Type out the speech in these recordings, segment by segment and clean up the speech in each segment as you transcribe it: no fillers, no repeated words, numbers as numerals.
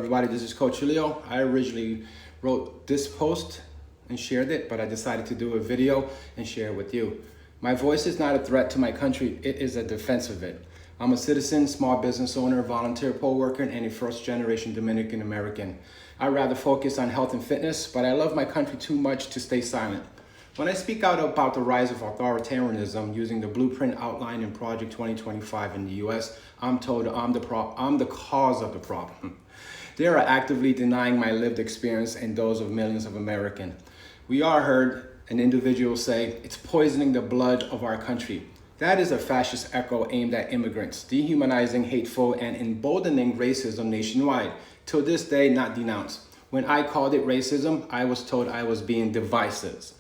everybody, this is Coach Leo. I originally wrote this post and shared it, but I decided to do a video and share it with you. My voice is not a threat to my country, it is a defense of it. I'm a citizen, small business owner, volunteer poll worker, and a first-generation Dominican American. I rather focus on health and fitness, but I love my country too much to stay silent. When I speak out about the rise of authoritarianism using the blueprint outlined in Project 2025 in the US, I'm told I'm the cause of the problem. They are actively denying my lived experience and those of millions of Americans. We are heard an individual say, it's poisoning the blood of our country. That is a fascist echo aimed at immigrants, dehumanizing, hateful, and emboldening racism nationwide. Till this day, not denounced. When I called it racism, I was told I was being divisive.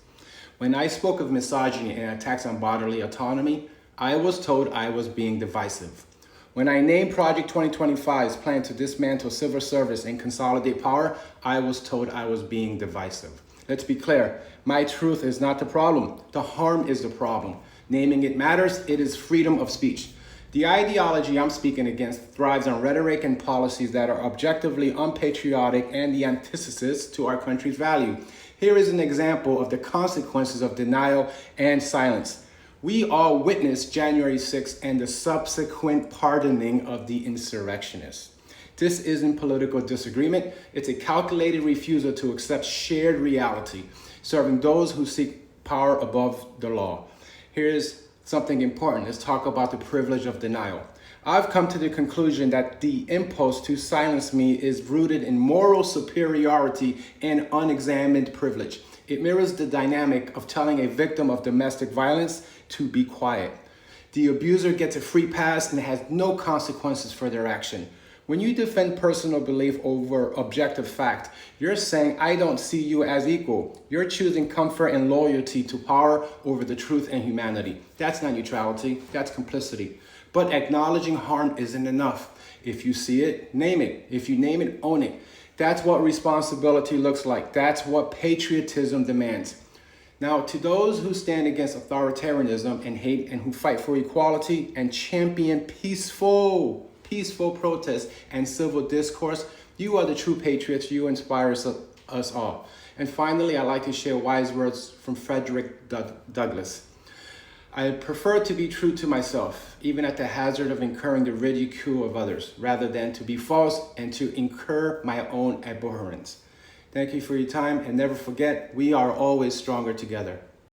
When I spoke of misogyny and attacks on bodily autonomy, I was told I was being divisive. When I named Project 2025's plan to dismantle civil service and consolidate power, I was told I was being divisive. Let's be clear, my truth is not the problem. The harm is the problem. Naming it matters, it is freedom of speech. The ideology I'm speaking against thrives on rhetoric and policies that are objectively unpatriotic and the antithesis to our country's value. Here is an example of the consequences of denial and silence. We all witnessed January 6th and the subsequent pardoning of the insurrectionists. This isn't political disagreement, it's a calculated refusal to accept shared reality, serving those who seek power above the law. Here's something important. Let's talk about the privilege of denial. I've come to the conclusion that the impulse to silence me is rooted in moral superiority and unexamined privilege. It mirrors the dynamic of telling a victim of domestic violence to be quiet. The abuser gets a free pass and has no consequences for their action. When you defend personal belief over objective fact, you're saying, I don't see you as equal. You're choosing comfort and loyalty to power over the truth and humanity. That's not neutrality, that's complicity. But acknowledging harm isn't enough. If you see it, name it. If you name it, own it. That's what responsibility looks like. That's what patriotism demands. Now, to those who stand against authoritarianism and hate and who fight for equality and champion peaceful protest and civil discourse, you are the true patriots. You inspire us all. And finally, I'd like to share wise words from Frederick Douglass. I prefer to be true to myself, even at the hazard of incurring the ridicule of others, rather than to be false and to incur my own abhorrence. Thank you for your time, and never forget, we are always stronger together.